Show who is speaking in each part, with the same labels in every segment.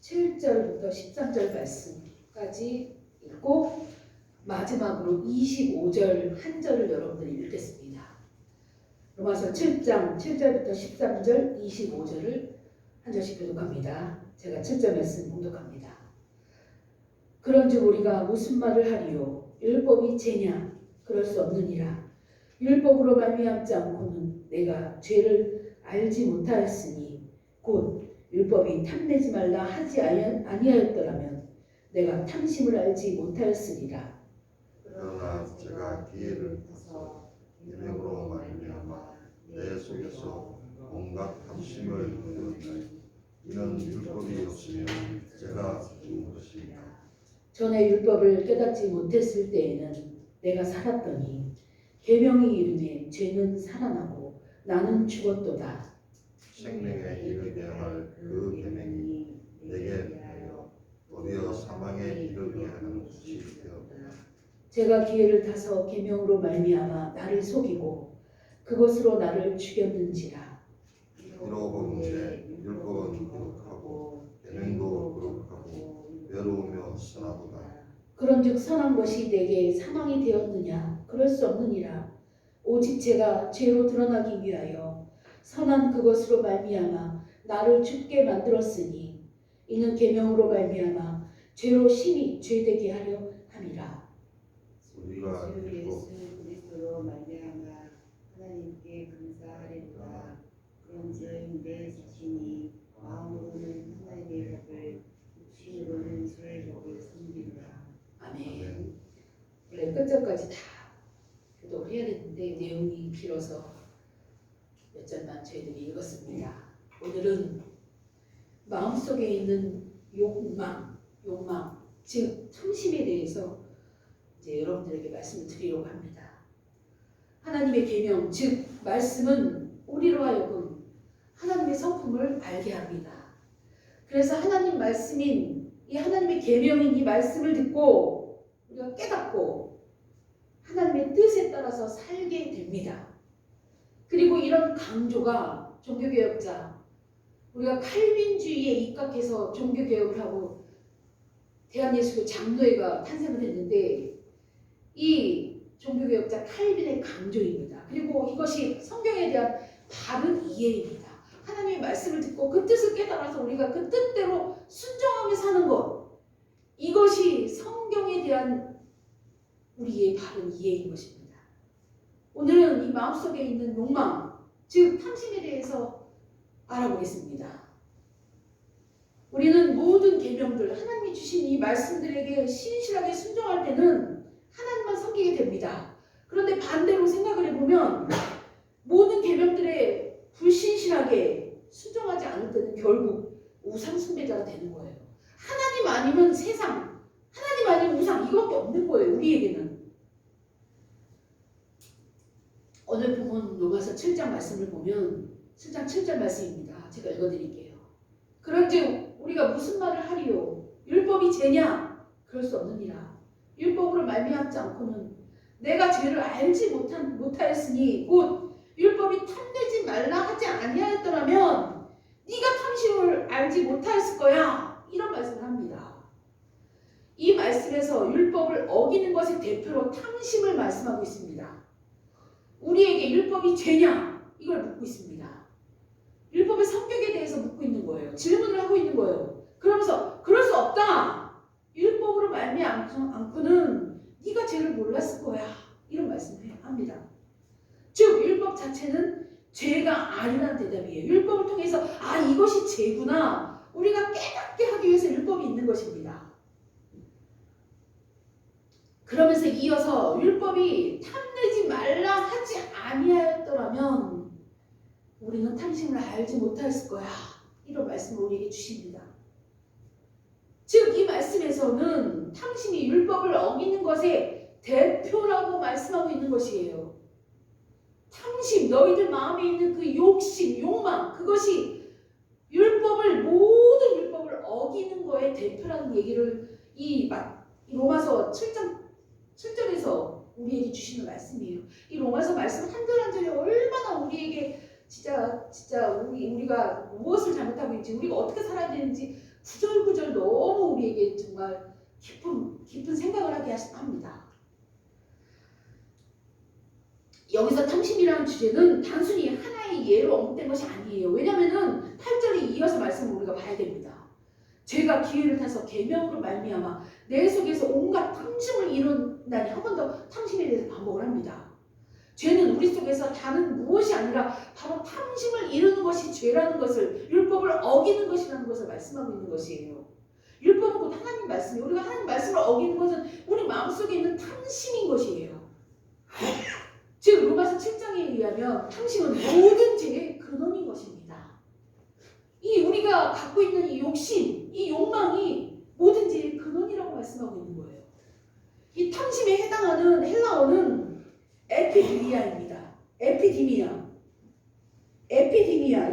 Speaker 1: 7절부터 13절 말씀까지 읽고 마지막으로 25절 한 절을 여러분들이 읽겠습니다. 로마서 7장 7절부터 13절 25절을 한 절씩 교독합니다. 제가 7절 말씀 봉독합니다. 그런즉 우리가 무슨 말을 하리요? 율법이 죄냐? 그럴 수 없느니라. 율법으로 말미암지 않고는 내가 죄를 알지 못하였으니 곧 율법이 탐내지 말라 하지 아니하였더라면 내가 탐심을 알지 못하였으리라.
Speaker 2: 그러나 제가 기회를 타서 계명으로 말미암아 내 속에서 온갖 탐심을 누렸나니 이는 율법이 없으면 제가 죽은 것이니라.
Speaker 1: 전에 율법을 깨닫지 못했을 때에는 내가 살았더니 계명이 이르매 죄는 살아나고 나는 죽었도다.
Speaker 2: 생명에 이르게 할 그 계명이 내게 대하여 도리어 사망에 이르게 하는 것이 되었다.
Speaker 1: 제가 기회를 타서 계명으로 말미암아 나를 속이고 그것으로 나를 죽였는지라.
Speaker 2: 이로본즉 율법은 거룩하고 계명도 거룩하고 외로우며 선하도다.
Speaker 1: 그런즉 선한 것이 내게 사망이 되었느냐? 그럴 수 없느니라. 오직 제가 죄로 드러나기 위하여 선한 그것으로 말미암아 나를 죽게 만들었으니 이는 계명으로 말미암아 죄로 심히 죄되게 하려 함이라.
Speaker 2: 우리가
Speaker 3: 주
Speaker 2: 율법
Speaker 3: 예수 그리스도로 말미암아 하나님께 감사하리로다. 그런즉 내 자신이 마음으로는 하나님의 법을 육신으로는 죄의 법을 섬기리라.
Speaker 1: 아멘. 원래 끝절까지 다 교독을 해야 되는데 내용이 길어서 몇 절만 저희들이 읽었습니다. 오늘은 마음속에 있는 욕망, 즉 탐심에 대해서 이제 여러분들에게 말씀을 드리려고 합니다. 하나님의 계명, 즉 말씀은 우리로 하여금 하나님의 성품을 알게 합니다. 그래서 하나님 말씀인 이 하나님의 계명인 이 말씀을 듣고 우리가 깨닫고 하나님의 뜻에 따라서 살게 됩니다. 그리고 이런 강조가 종교개혁자, 우리가 칼빈주의에 입각해서 종교개혁을 하고 대한예수교 장로회가 탄생을 했는데 이 종교개혁자 칼빈의 강조입니다. 그리고 이것이 성경에 대한 바른 이해입니다. 하나님의 말씀을 듣고 그 뜻을 깨달아서 우리가 그 뜻대로 순종하며 사는 것, 이것이 성경에 대한 우리의 바른 이해인 것입니다. 오늘은 이 마음속에 있는 욕망, 즉 탐심에 대해서 알아보겠습니다. 우리는 모든 계명들, 하나님이 주신 이 말씀들에게 신실하게 순종할 때는 하나님만 섬기게 됩니다. 그런데 반대로 생각을 해보면 모든 계명들에 불신실하게 순종하지 않을 때는 결국 우상 숭배자가 되는 거예요. 하나님 아니면 세상, 하나님 아니면 우상, 이것밖에 없는 거예요. 우리에게는. 오늘 본문 로마서 7장 말씀을 보면 7장 7절 말씀입니다. 제가 읽어드릴게요. 그런즉 우리가 무슨 말을 하리요? 율법이 죄냐? 그럴 수 없느니라. 율법으로 말미암지 않고는 내가 죄를 알지 못하였으니 곧 율법이 탐내지 말라 하지 아니하였더라면 네가 탐심을 알지 못하였을 거야. 이런 말씀을 합니다. 이 말씀에서 율법을 어기는 것의 대표로 탐심을 말씀하고 있습니다. 우리에게 율법이 죄냐? 이걸 묻고 있습니다. 율법의 성격에 대해서 묻고 있는 거예요. 질문을 하고 있는 거예요. 그러면서 그럴 수 없다. 율법으로 말미암지 않고는 네가 죄를 몰랐을 거야. 이런 말씀을 합니다. 즉 율법 자체는 죄가 아니라는 대답이에요. 율법을 통해서 이것이 죄구나. 우리가 깨닫게 하기 위해서 율법이 있는 것입니다. 그러면서 이어서 율법이 탐내지 말라 하지 아니하였더라면 우리는 탐심을 알지 못하였을 거야. 이런 말씀을 우리에게 주십니다. 즉 이 말씀에서는 탐심이 율법을 어기는 것의 대표라고 말씀하고 있는 것이에요. 탐심, 너희들 마음에 있는 그 욕심, 욕망, 그것이 모든 율법을 어기는 거의 대표라는 얘기를 이 로마서 7장 7절에서 우리에게 주시는 말씀이에요. 이 로마서 말씀 한절 한절이 얼마나 우리에게 진짜 우리가 무엇을 잘못하고 있는지, 우리가 어떻게 살아야 되는지 구절구절 정말 깊은 생각을 하게 합니다. 여기서 탐심이라는 주제는 단순히 하나의 예로 언급된 것이 아니에요. 왜냐하면 8절에 이어서 말씀을 우리가 봐야 됩니다. 죄가 기회를 타서 계명으로 말미암아 내 속에서 온갖 탐심을 이룬다니 한 번 더 탐심에 대해서 반복을 합니다. 죄는 우리 속에서 다른 무엇이 아니라 바로 탐심을 이루는 것이 죄라는 것을, 율법을 어기는 것이라는 것을 말씀하고 있는 것이에요. 율법은 곧 하나님 말씀이에요. 우리가 하나님 말씀을 어기는 것은 우리 마음속에 있는 탐심인 것이에요. 즉 로마서 7장에 의하면 탐심은 모든 죄의 근원인 것입니다. 이 우리가 갖고 있는 이 욕심, 이 욕망이 모든 죄의 근원이라고 말씀하고 있는 거예요. 이 탐심에 해당하는 헬라어는 에피디미아입니다. 에피디미아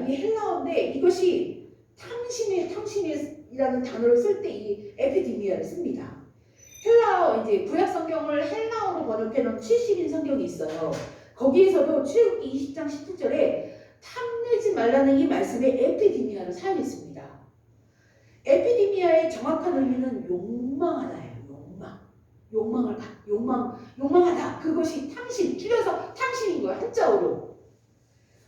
Speaker 1: 이 헬라어인데 이것이 탐심이라는 단어를 쓸 때 이 에피디미아를 씁니다. 헬라어 이제 구약 성경을 헬라어로 번역해 놓은 70인 성경이 있어요. 거기에서도 출애굽기 20장 17절에 탐내지 말라는 이 말씀에 에피디미아를 사용했습니다. 에피디미아의 정확한 의미는 욕망하다예요. 욕망하다. 그것이 탐심, 줄여서 탐심인 거예요. 한자어로.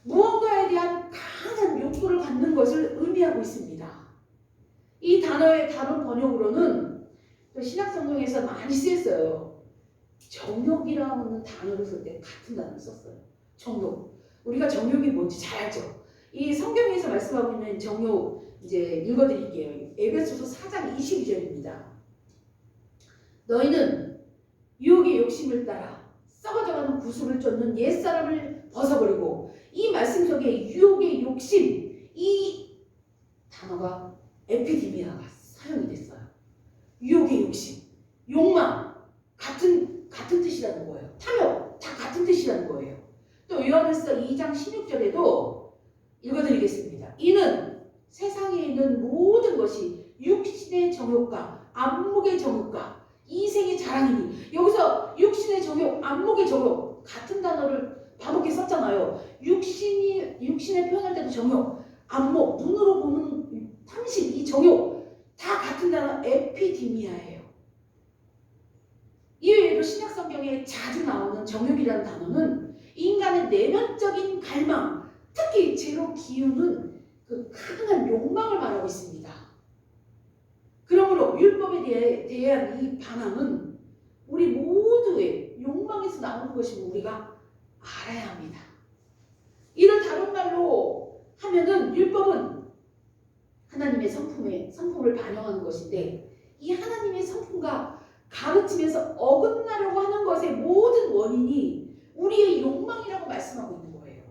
Speaker 1: 무언가에 대한 강한 욕구를 갖는 것을 의미하고 있습니다. 이 단어의 다른 번역으로는 신약 성경에서 많이 쓰였어요. 정욕이라는 단어를 쓸 때 같은 단어를 썼어요. 정욕. 우리가 정욕이 뭔지 잘 알죠. 이 성경에서 말씀하고 있는 정욕 이제 읽어드릴게요. 에베소서 4장 22절입니다. 너희는 유혹의 욕심을 따라 썩어져가는 구습을 쫓는 옛사람을 벗어버리고, 이 말씀 속에 유혹의 욕심, 이 단어가 에피디미아가 사용이 됐어요. 유혹의 욕심, 욕망, 같은 뜻이라는 거예요. 탐욕, 다 같은 뜻이라는 거예요. 또 요한일서 2장 16절에도 읽어드리겠습니다. 이는 세상에 있는 모든 것이 육신의 정욕과 안목의 정욕과 이생의 자랑이니, 여기서 육신의 정욕, 안목의 정욕 같은 단어를 반복해 썼잖아요. 육신에 표현할 때도 정욕, 안목, 눈으로 보는 탐심, 이 정욕 다 같은 단어 에피디미아예요. 이외에도 신약 성경에 자주 나오는 정욕이라는 단어는 인간의 내면적인 갈망, 특히 죄로 기우는 그 강한 욕망을 말하고 있습니다. 그러므로 율법에 대한 이 반항은 우리 모두의 욕망에서 나오는 것임을 우리가 알아야 합니다. 이를 다른 말로 하면은 율법은 하나님의 성품을 반영하는 것인데, 이 하나님의 성품과 가르치면서 어긋나려고 하는 것의 모든 원인이 우리의 욕망이라고 말씀하고 있는 거예요.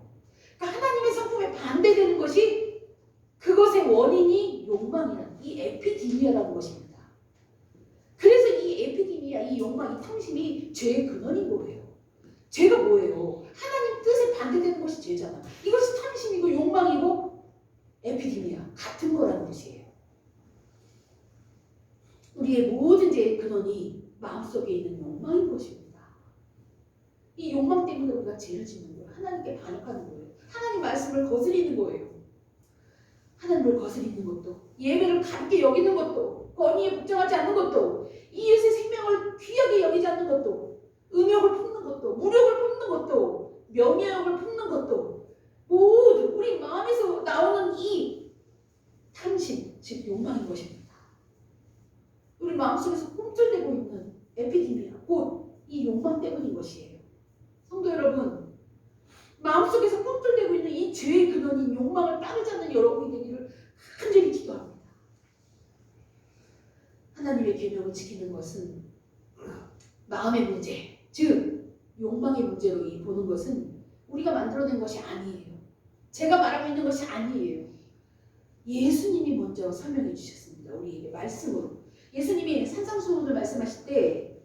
Speaker 1: 그러니까 하나님의 성품에 반대되는 것이, 그것의 원인이 욕망이라는, 이 에피디미아라는 것입니다. 그래서 이 에피디미아, 이 욕망, 이 탐심이 죄의 근원인 거예요. 죄가 뭐예요? 하나님 뜻에 반대되는 것이 죄잖아. 이것이 탐심이고 욕망이고 에피디미아, 같은 거라는 뜻이에요. 우리의 모든 죄의 근원이 마음속에 있는 욕망인 것입니다. 이 욕망 때문에 우리가 죄를 짓는 거예요. 하나님께 반역하는 거예요. 하나님 말씀을 거스리는 거예요. 하나님을 거스리는 것도, 예배를 가볍게 여기는 것도, 권위에 복종하지 않는 것도, 이웃의 생명을 귀하게 여기지 않는 것도, 음욕을 품는 것도, 무력을 품는 것도, 명예욕을 품는 것도, 모두 우리 마음에서 나오는 이 탐심, 즉 욕망인 것입니다. 우리 마음속에서 꿈틀대고 있는 에피디미아, 곧 이 욕망 때문인 것이에요. 성도 여러분, 마음속에서 꿈틀대고 있는 이 죄의 근원인 욕망을 따르지 않는 여러분이 되기를 간절히 기도합니다. 하나님의 계명을 지키는 것은 마음의 문제, 즉 욕망의 문제로 보는 것은 우리가 만들어낸 것이 아니에요. 제가 말하고 있는 것이 아니에요. 예수님이 먼저 설명해 주셨습니다. 우리에게 말씀으로. 예수님이 산상수훈을 말씀하실 때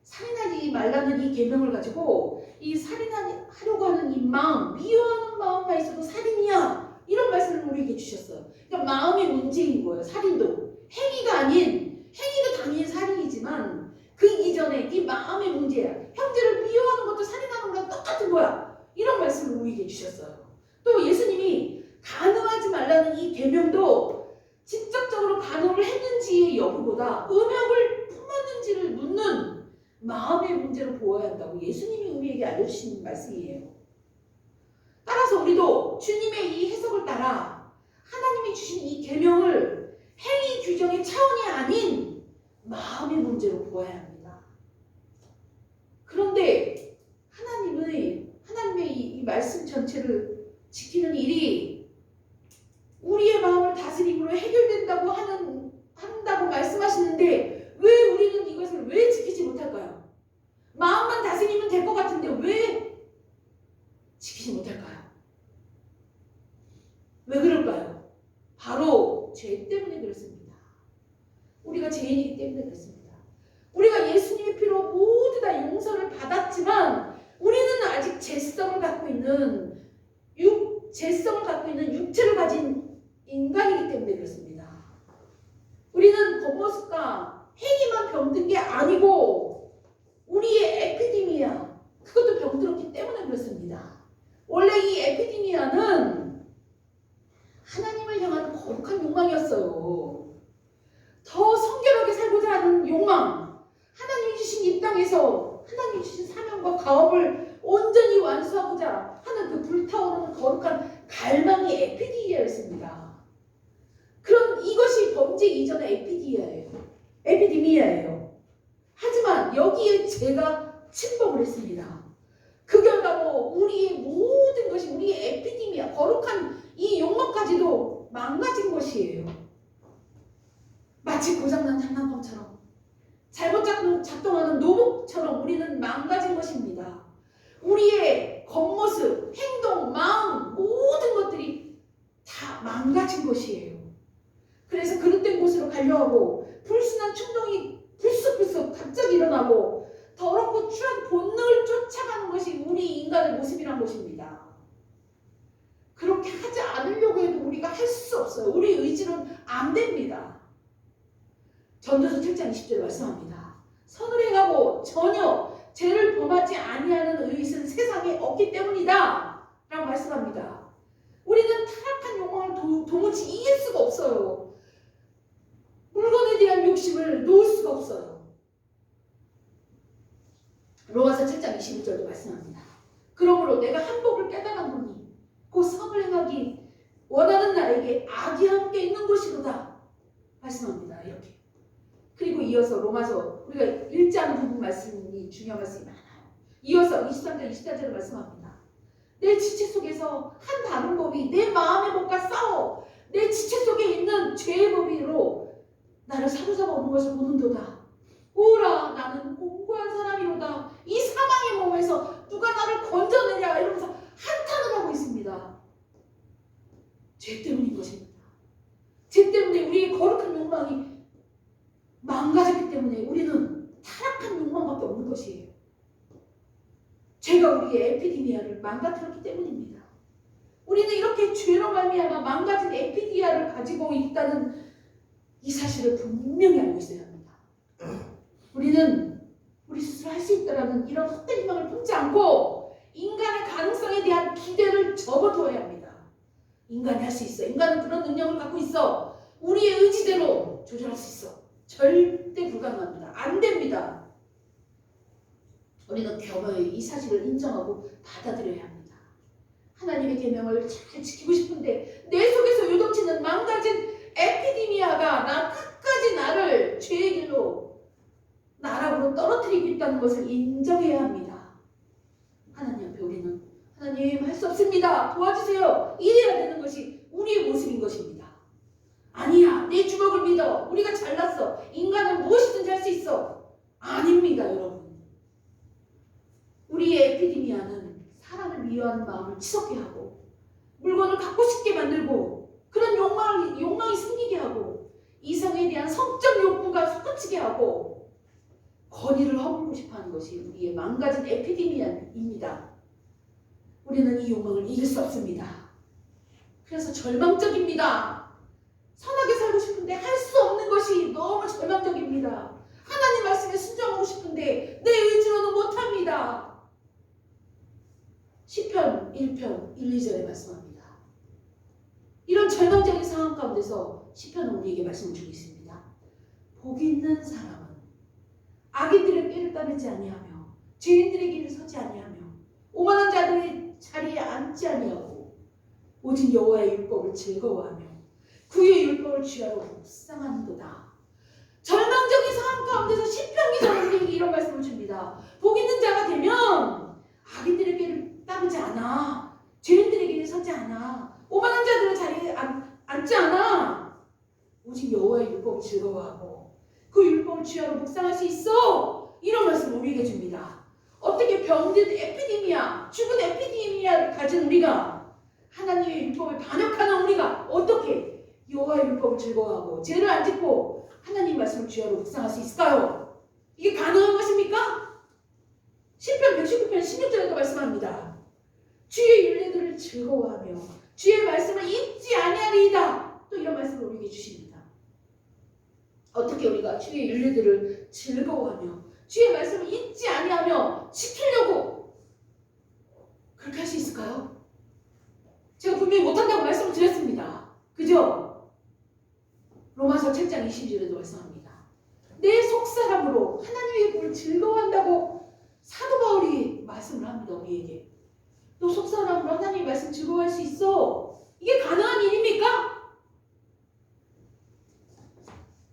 Speaker 1: 살인하지 말라는 이 계명을 가지고, 이 살인하려고 하는 이 마음, 미워하는 마음만 있어도 살인이야, 이런 말씀을 우리에게 주셨어요. 그러니까 마음의 문제인 거예요. 살인도 행위가 아닌, 행위도 당연히 살인이지만 그 이전에 네 마음의 문제야. 형제를 미워하는 것도 살인하는 거랑 똑같은 거야, 이런 말씀을 우리에게 주셨어요. 또 예수님이 간음하지 말라는 이 계명도 직접적으로 간음을 했는지 성취의 여부보다 음욕을 품었는지를 묻는 마음의 문제로 보아야 한다고 예수님이 우리에게 알려주신 말씀이에요. 따라서 우리도 주님의 이 해석을 따라 하나님이 주신 이 계명을 행위 규정의 차원이 아닌 마음의 문제로 보아야 합니다. 그런데 하나님의 이 말씀 전체를 지키는 일이 우리의 마음을 다스림으로 해결된다고 한다고 말씀하시는데 왜 우리는 이것을 왜 지키지 못할까요? 마음만 다스리면 될 것 같은데 왜 지키지 못할까요? 왜 그럴까요? 바로 죄 때문에 그렇습니다. 우리가 죄인이기 때문에 그렇습니다. 우리가 예수님의 피로 모두 다 용서를 받았지만 우리는 아직 죄성을 갖고 있는 육체를 가진 인간이기 때문에 그렇습니다. 우리는 겉모습과 행위만 병든 게 아니고 우리의 에피디미아, 그것도 병들었기 때문에 그렇습니다. 원래 이 에피디미아는 하나님을 향한 거룩한 욕망이었어요. 더 성결하게 살고자 하는 욕망, 하나님이 주신 이 땅에서 하나님이 주신 사명과 가업을 온전히 완수하고자 하는 그 불타오르는 거룩한 갈망이 에피디미아였습니다. 그런 이것이 범죄 이전의 에피디미아예요. 하지만 여기에 죄가 침범을 했습니다. 그 결과로 우리의 모든 것이 우리의 에피디미아, 거룩한 이 욕망까지도 망가진 것이에요. 마치 고장난 장난감처럼 잘못 작동하는 노복처럼 우리는 망가진 것입니다. 우리의 겉모습, 행동, 마음 모든 것들이 다 망가진 것이에요. 그래서 그릇된 곳으로 가려하고 불순한 충동이 불쑥불쑥 갑자기 일어나고 더럽고 추한 본능을 쫓아가는 것이 우리 인간의 모습이란 것입니다. 그렇게 하지 않으려고 해도 우리가 할 수 없어요. 우리 의지로는 안 됩니다. 전도서 7장 20절에 말씀합니다. 선을 행하고 전혀 죄를 범하지 아니하는 의의는 세상에 없기 때문이다 라고 말씀합니다. 우리는 타락한 욕망을 도무지 이길 수가 없어요. 물건에 대한 욕심을 놓을 수가 없어요. 로마서 7장 21절도 말씀합니다. 그러므로 내가 한 법을 깨달았노니 곧 선을 행하기 원하는 나에게 악이 함께 있는 것이로다 말씀합니다. 이렇게. 그리고 이어서 로마서 우리가 읽지 않은 부분 말씀이 중요한 말씀이 많아요. 이어서 23절 24절을 말씀합니다. 내 지체 속에서 한 다른 법이 내 마음의 법과 싸워 내 지체 속에 있는 죄의 법으로 나를 사로잡아 오는 것을 보는도다. 오라 나는 공고한 사람이로다. 이 사망의 몸에서 누가 나를 건져내랴 이러면서 한탄을 하고 있습니다. 죄 때문인 것입니다. 죄 때문에 우리의 거룩한 욕망이 망가졌기 때문에 우리는 타락한 욕망밖에 없는 것이에요. 죄가 우리의 에피디미아를 망가뜨렸기 때문입니다. 우리는 이렇게 죄로 말미암아 망가진 에피디미아를 가지고 있다는 이 사실을 분명히 알고 있어야 합니다. 우리는 우리 스스로 할 수 있다라는 이런 헛된 희망을 품지 않고 인간의 가능성에 대한 기대를 접어두어야 합니다. 인간이 할 수 있어. 인간은 그런 능력을 갖고 있어. 우리의 의지대로 조절할 수 있어. 절대 불가능합니다. 안 됩니다. 우리는 겸허히 이 사실을 인정하고 받아들여야 합니다. 하나님의 계명을 잘 지키고 싶은데 내 속에서 요동치는 망가진 에피디미아가 끝까지 나를 죄의 길로 나락으로 떨어뜨리고 있다는 것을 인정해야 합니다. 하나님 앞에 우리는 하나님 할 수 없습니다. 도와주세요. 이래야 되는 것이 우리의 모습인 것입니다. 아니야 내 주먹을 믿어. 우리가 잘났어. 인간은 무엇이든지 할 수 있어. 아닙니다 여러분. 우리의 에피디미아는 사람을 미워하는 마음을 치솟게 하고 물건을 갖고 싶게 만들고 그런 욕망이 생기게 하고 이성에 대한 성적 욕구가 솟구치게 하고 권위를 허물고 싶어하는 것이 우리의 망가진 에피디미아입니다. 우리는 이 욕망을 이길 수 없습니다. 그래서 절망적입니다. 선하게 살고 싶은데 할 수 없는 것이 너무 절망적입니다. 하나님 말씀에 순종하고 싶은데 내 의지로는 못합니다. 시편 1편 1, 2절에 말씀합니다. 이런 절망적인 상황 가운데서 시편은 우리에게 말씀을 주고 있습니다. 복 있는 사람은 악인들의 꾀를 따르지 아니하며 죄인들의 길을 서지 아니하며 오만한 자들의 자리에 앉지 아니하고 오직 여호와의 율법을 즐거워하며 그의 율법을 취하러 묵상하는도다. 절망적인 상황 가운데서 시편기자는 우리에게 이런 말씀을 줍니다. 복 있는 자가 되면 악인들의 꾀를 따르지 않아. 죄인들의 길에 서지 않아. 오만한 자들의 자리에 앉지 않아. 오직 여호와의 율법을 즐거워하고 그 율법을 취하러 묵상할 수 있어. 이런 말씀을 우리에게 줍니다. 어떻게 병든 에피데미아, 죽은 에피데미아를 가진 우리가 하나님의 율법을 반역하는 우리가 어떻게 여호와의 율법을 즐거워하고 죄를 안 짓고 하나님 말씀을 취하러 묵상할 수 있을까요? 이게 가능한 것입니까? 시편 119편 16절에도 말씀합니다. 주의 율례들을 즐거워하며 주의 말씀을 잊지 아니하리이다. 또 이런 말씀을 우리에게 주십니다. 어떻게 우리가 주의 율례들을 즐거워하며 주의 말씀을 잊지 아니하며 지키려고 그렇게 할 수 있을까요? 제가 분명히 못한다고 말씀을 드렸습니다. 그죠? 로마서 7장 20절에도 말씀합니다. 내 속사람으로 하나님의 법을 즐거워한다고 사도 바울이 말씀을 합니다. 우리에게. 너 속사람으로 하나님의 말씀 즐거워할 수 있어. 이게 가능한 일입니까?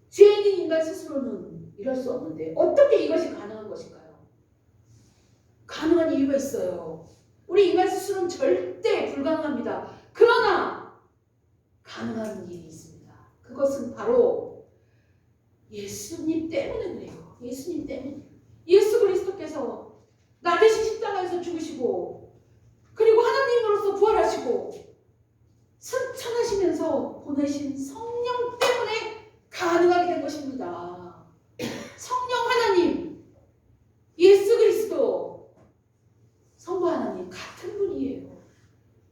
Speaker 1: 죄인인 인간 스스로는 이럴 수 없는데 어떻게 이것이 가능한 것일까요? 가능한 이유가 있어요. 우리 인간 스스로는 절대 불가능합니다. 그러나 가능한 일이 있습니다. 그것은 바로 예수님 때문에 그래요. 예수님 때문에. 예수 그리스도께서 나 대신 십자가에서 죽으시고 그리고 하나님으로서 부활하시고 승천하시면서 보내신 성령 때문에 가능하게 된 것입니다. 성령 하나님, 예수 그리스도, 성부 하나님 같은 분이에요.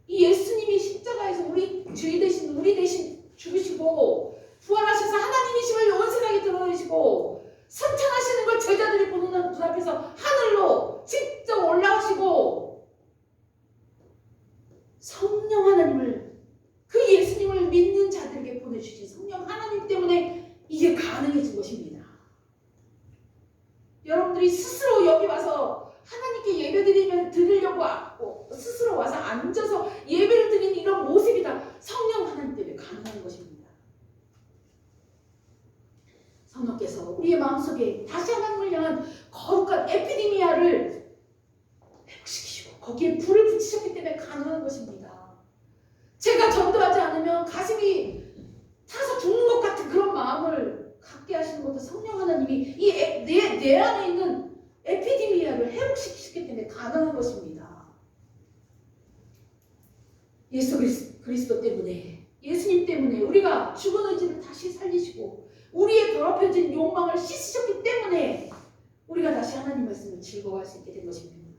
Speaker 1: 이 예수님이 십자가에서 우리 대신 죽으시고 부활하셔서 하나님이심을 온 세상에 드러내시고 승천하시는 걸 제자들이 보는 눈앞에서 하늘로 직접 올라가시고 성령 하나님을 그 예수님을 믿는 자들에게 보내주신 성령 하나님 때문에 이게 가능해진 것입니다. 여러분들이 스스로 여기 와서 하나님께 예배 드리려고 스스로 와서 앉아서 예배를 드리는 이런 모습이 다 성령 하나님 때문에 가능한 것입니다. 성령께서 우리의 마음속에 다시 하나님을 향한 거룩한 에피데미아를 회복시키시고 거기에 불을 붙이셨기 때문에 가능한 것입니다. 제가 전도하지 않으면 가슴이 타서 죽는 것 같은 그런 마음을 갖게 하시는 것도 성령 하나님이 내 안에 있는 에피데미아를 회복시키셨기 때문에 가능한 것입니다. 예수 그리스도 때문에, 예수님 때문에 우리가 죽은 의지를 다시 살리시고 우리의 더럽혀진 욕망을 씻으셨기 때문에 우리가 다시 하나님 말씀을 즐거워할 수 있게 된 것입니다.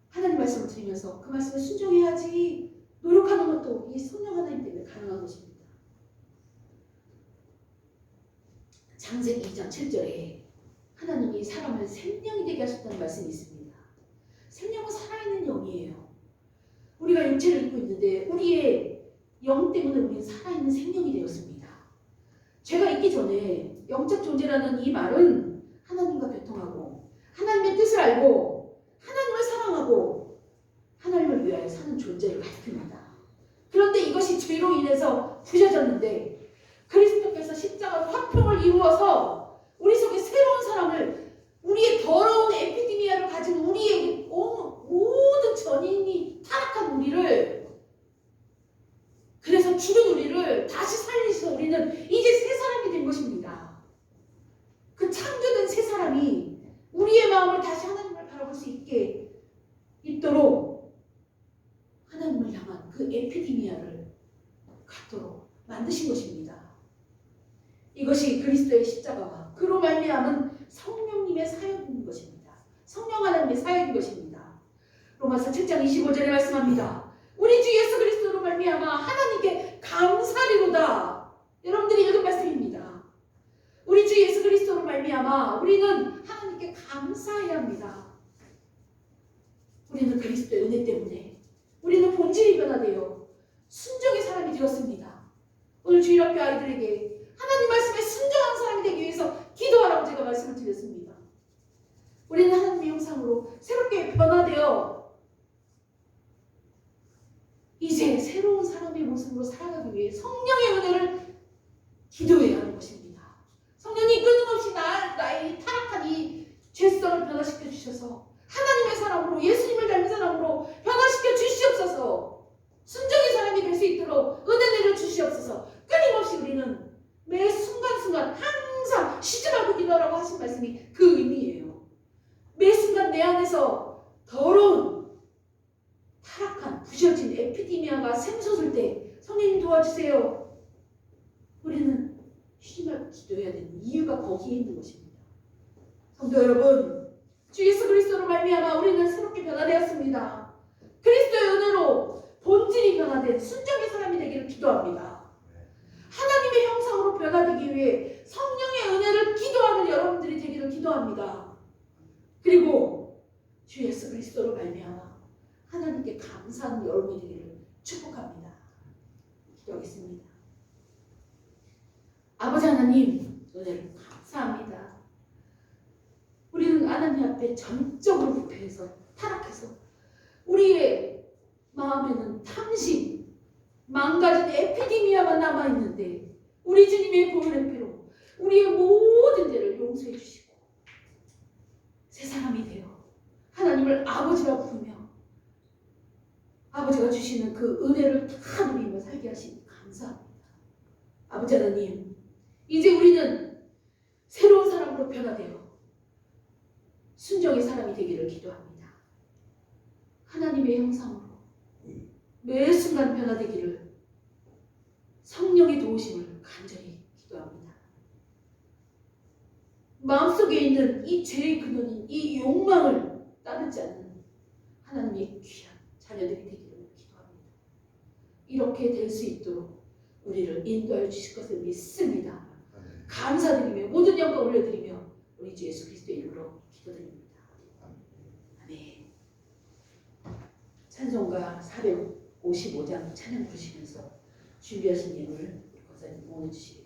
Speaker 1: 하나님 말씀을 들으면서 그 말씀을 순종해야지 노력하는 것도 이 성령 하나님 때문에 가능한 것입니다. 창세기 2장 7절에 하나님이 사람을 생명이 되게 하셨다는 말씀이 있습니다. 생명은 살아있는 영이에요. 우리가 육체를 입고 있는데 우리의 영 때문에 우리는 살아있는 생명이 되었습니다. 죄가 있기 전에 영적 존재라는 이 말은 하나님과 교통하고 하나님의 뜻을 알고 하나님을 사랑하고 하나님을 위하여 사는 존재를 가리킵니다. 그런데 이것이 죄로 인해서 부셔졌는데 그리스도께서 십자가 화평을 이루어서 우리 속에 새로운 사람을, 우리의 더러운 에피데미아를 가진 우리의 모든 전인이 타락한 우리를, 그래서 죽은 우리를 다시 살리셔서 우리는 이제 새 사람이 된 것입니다. 그 창조된 새 사람이 우리의 마음을 다시 하나님을 바라볼 수 있도록 하나님을 향한 그 에피데미아를 갖도록 만드신 것입니다. 이것이 그리스도의 십자가와 그로 말미암은 성령님의 사역인 것입니다. 성령 하나님의 사역인 것입니다. 로마서 7장 25절에 말씀합니다. 우리 주 예수 그리스도로 말미암아 하나님께 감사리로다. 여러분들이 읽은 말씀입니다. 우리 주 예수 그리스도로 말미암아 우리는 하나님께 감사해야 합니다. 우리는 그리스도의 은혜 때문에 우리는 본질이 변화되어 순종의 사람이 되었습니다. 오늘 주일학교 아이들에게 하나님 말씀에 순종한 사람이 형상으로 새롭게 변화되어 이제 새로운 사람의 모습으로 살아가기 위해 성령의 은혜를 기도해야 하는 것입니다. 성령이 끊임없이 나의 타락한 이 죄성을 변화시켜 주셔서 하나님의 사람으로 예수님을 닮은 사람으로 변화시켜 주시옵소서. 순종의 사람이 될 수 있도록 은혜 내려 주시옵소서. 끊임없이 우리는 매 순간순간 항상 쉬지 말고 기도하라고 하신 말씀이 그 의미예요. 매 순간 내 안에서 더러운 타락한 부셔진 에피디미아가 샘솟을 때 성령님 도와주세요. 우리는 쉬지 말고 기도해야 되는 이유가 거기에 있는 것입니다. 성도 여러분, 주 예수 그리스도로 말미암아 우리는 새롭게 변화되었습니다. 그리스도의 은혜로 본질이 변화된 순종의 사람이 되기를 기도합니다. 하나님의 형상으로 변화되기 위해 성령의 은혜를 기도하는 여러분들이 되기를 기도합니다. 그리고 주 예수 그리스도로 말미암아 하나님께 감사하는 여러분이 되기를 축복합니다. 기도하겠습니다. 아버지 하나님, 은혜를 감사합니다. 우리는 하나님 앞에 전적으로 부패해서 타락해서 우리의 마음에는 탐심, 망가진 에피디미아만 남아있는데 우리 주님의 보혈의 피로 우리의 모든 죄를 용서해 주시고 새 사람이 되어 하나님을 아버지라 부르며 아버지가 주시는 그 은혜를 다 누리며 살게 하시니 감사합니다. 아버지 하나님, 이제 우리는 새로운 사람으로 변화되어 순종의 사람이 되기를 기도합니다. 하나님의 형상으로 매 순간 변화되기를 성령의 도우심을 간절히 기도합니다. 마음속에 있는 이 죄의 근원인 이 욕망을 따르지 않는 하나님의 귀한 자녀들이 되기를 기도합니다. 이렇게 될 수 있도록 우리를 인도하여 주실 것을 믿습니다. 감사드리며 모든 영광 올려드리며 우리 주 예수 그리스도의 이름으로 기도드립니다. 아멘. 찬송가 455장 찬양 부르시면서 준비하신 예물을 권사님 모아주시기